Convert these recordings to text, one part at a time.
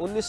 19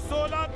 16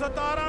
17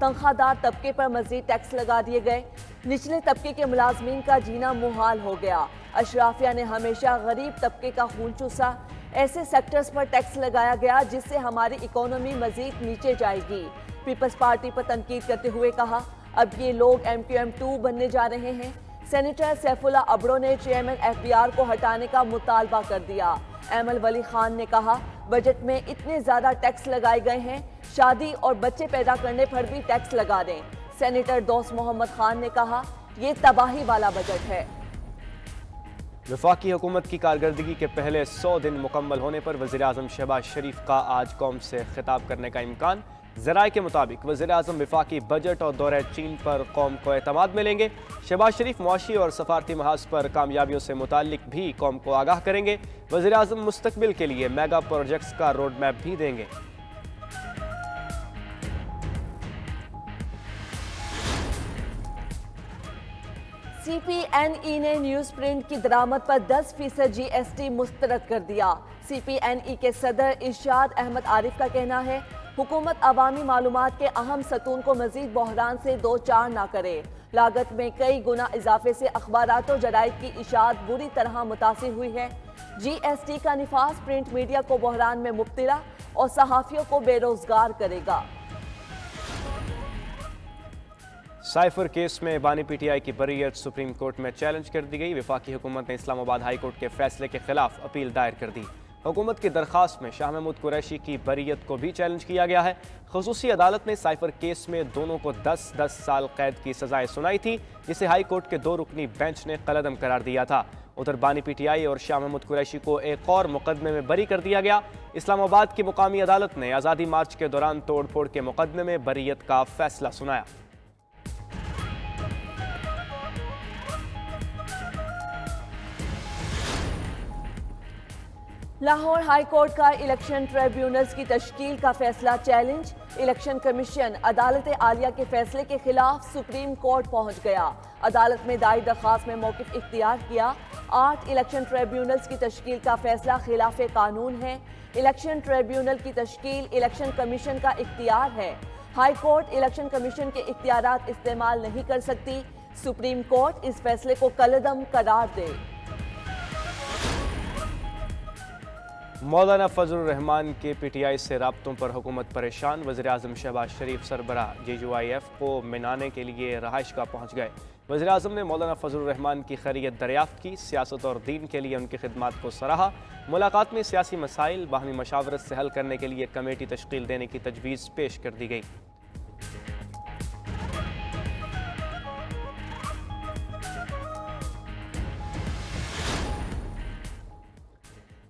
تنخواہ دار طبقے پر مزید ٹیکس لگا دیے گئے۔ نچلے طبقے کے ملازمین کا جینا محال ہو گیا۔ اشرافیہ نے ہمیشہ غریب طبقے کا خون چوسا۔ ایسے سیکٹرز پر ٹیکس لگایا گیا جس سے ہماری اکانومی مزید نیچے جائے گی۔ پیپلز پارٹی پر تنقید کرتے ہوئے کہا، اب یہ لوگ MQM2 بننے جا رہے ہیں۔ سینیٹر سیف اللہ ابرو نے چیئرمین FBR کو ہٹانے کا مطالبہ کر دیا۔ ایمل ولی خان نے کہا، بجٹ میں اتنے زیادہ ٹیکس لگائے گئے ہیں، شادی اور بچے پیدا کرنے پر بھی ٹیکس لگا دیں۔ سینیٹر دوست محمد خان نے کہا، یہ تباہی والا بجٹ ہے۔ وفاقی حکومت کی کارکردگی کے پہلے 100 دن مکمل ہونے پر وزیراعظم شہباز شریف کا آج قوم سے خطاب کرنے کا امکان۔ ذرائع کے مطابق وزیراعظم وفاقی بجٹ اور دورہ چین پر قوم کو اعتماد میں لیں گے۔ شہباز شریف معاشی اور سفارتی محاذ پر کامیابیوں سے متعلق بھی قوم کو آگاہ کریں گے۔ وزیراعظم مستقبل کے لیے میگا پروجیکٹس کا روڈ میپ بھی دیں گے۔ CPNE نے نیوز پرنٹ کی درآمد پر 10% GST مسترد کر دیا۔ CPNE کے صدر ارشاد احمد عارف کا کہنا ہے، حکومت عوامی معلومات کے اہم ستون کو مزید بحران سے دوچار نہ کرے۔ لاگت میں کئی گنا اضافے سے اخبارات و جرائد کی اشاعت بری طرح متاثر ہوئی ہے۔ GST کا نفاذ پرنٹ میڈیا کو بحران میں مبتلا اور صحافیوں کو بے روزگار کرے گا۔ سائفر کیس میں بانی PTI کی بریت سپریم کورٹ میں چیلنج کر دی گئی۔ وفاقی حکومت نے اسلام آباد ہائی کورٹ کے فیصلے کے خلاف اپیل دائر کر دی۔ حکومت کی درخواست میں شاہ محمود قریشی کی بریت کو بھی چیلنج کیا گیا ہے۔ خصوصی عدالت نے سائفر کیس میں دونوں کو 10 سال قید کی سزائیں سنائی تھی، جسے ہائی کورٹ کے 2 رکنی بینچ نے قلعدم قرار دیا تھا۔ ادھر بانی PTI اور شاہ محمود قریشی کو ایک اور مقدمے میں بری کر دیا گیا۔ اسلام آباد کی مقامی عدالت نے آزادی مارچ کے دوران توڑ پھوڑ کے مقدمے میں بریت کا فیصلہ سنایا۔ لاہور ہائی کورٹ کا الیکشن ٹریبیونلز کی تشکیل کا فیصلہ چیلنج۔ الیکشن کمیشن عدالت عالیہ کے فیصلے کے خلاف سپریم کورٹ پہنچ گیا۔ عدالت میں دائر درخواست میں موقف اختیار کیا۔ 8 الیکشن ٹریبیونلز کی تشکیل کا فیصلہ خلاف قانون ہے۔ الیکشن ٹریبیونل کی تشکیل الیکشن کمیشن کا اختیار ہے۔ ہائی کورٹ الیکشن کمیشن کے اختیارات استعمال نہیں کر سکتی۔ سپریم کورٹ اس فیصلے کو کالعدم قرار دے۔ مولانا فضل الرحمان کے PTI سے رابطوں پر حکومت پریشان۔ وزیراعظم شہباز شریف سربراہ JUIF کو منانے کے لیے رہائش گاہ پہنچ گئے۔ وزیراعظم نے مولانا فضل الرحمان کی خیریت دریافت کی، سیاست اور دین کے لیے ان کی خدمات کو سراہا۔ ملاقات میں سیاسی مسائل باہمی مشاورت سے حل کرنے کے لیے کمیٹی تشکیل دینے کی تجویز پیش کر دی گئی۔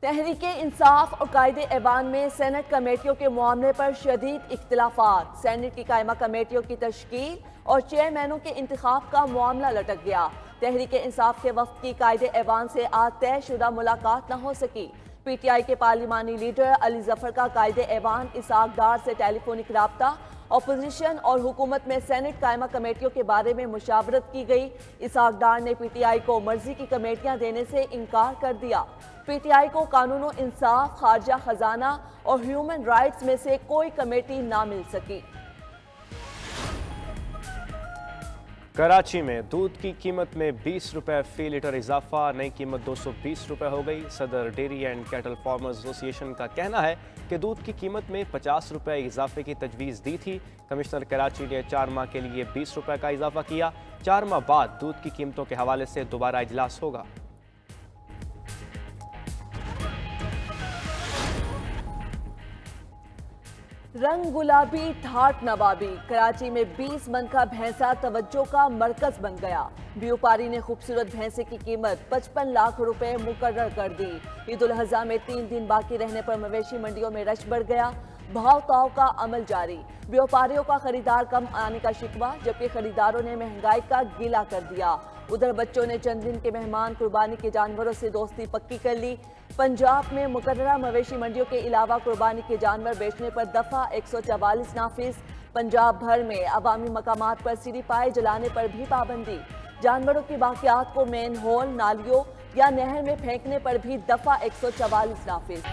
تحریک انصاف اور قائد ایوان میں سینٹ کمیٹیوں کے معاملے پر شدید اختلافات۔ سینٹ کی قائمہ کمیٹیوں کی تشکیل اور چیئرمینوں کے انتخاب کا معاملہ لٹک گیا۔ تحریک انصاف کے وفد کی قائد ایوان سے آج طے شدہ ملاقات نہ ہو سکی۔ PTI کے پارلیمانی لیڈر علی ظفر کا قائد ایوان اسحاق ڈار سے ٹیلی فونک رابطہ۔ اپوزیشن اور حکومت میں سینٹ قائمہ کمیٹیوں کے بارے میں مشاورت کی گئی۔ اسحاق ڈار نے PTI کو مرضی کی کمیٹیاں دینے سے انکار کر دیا۔ PTI کو قانون و انصاف، خارجہ خزانہ اور ہیومن رائٹس میں سے کوئی کمیٹی نہ مل سکی۔ کراچی میں دودھ کی قیمت میں 20 روپے فی لیٹر اضافہ، نئی قیمت 220 روپے ہو گئی۔ صدر ڈیری اینڈ کیٹل فارمرز ایسوسی ایشن کا کہنا ہے کہ دودھ کی قیمت میں 50 روپے اضافے کی تجویز دی تھی۔ کمشنر کراچی نے 4 ماہ کے لیے 20 روپے کا اضافہ کیا۔ 4 ماہ بعد دودھ کی قیمتوں کے حوالے سے دوبارہ اجلاس ہوگا۔ رنگ گلابی ٹھاٹ نوابی، کراچی میں 20 من کا بھینسا توجہ کا مرکز بن گیا۔ بیوپاری نے خوبصورت بھینسے کی قیمت 55 لاکھ روپے مقرر کر دی۔ عید الاضحیٰ میں 3 دن باقی رہنے پر مویشی منڈیوں میں رش بڑھ گیا۔ بھاؤ تاؤ کا عمل جاری، بیوپاریوں کا خریدار کم آنے کا شکوہ، جبکہ خریداروں نے مہنگائی کا گیلا کر دیا۔ ادھر بچوں نے چند دن کے مہمان قربانی کے جانوروں سے دوستی پکی کر لی۔ پنجاب میں مقررہ مویشی منڈیوں کے علاوہ قربانی کے جانور بیچنے پر دفعہ 144 نافذ۔ پنجاب بھر میں عوامی مقامات پر سیڑھی پائے جلانے پر بھی پابندی۔ جانوروں کی باقیات کو مین ہول، نالیوں یا نہر میں پھینکنے پر بھی دفعہ 144 نافذ۔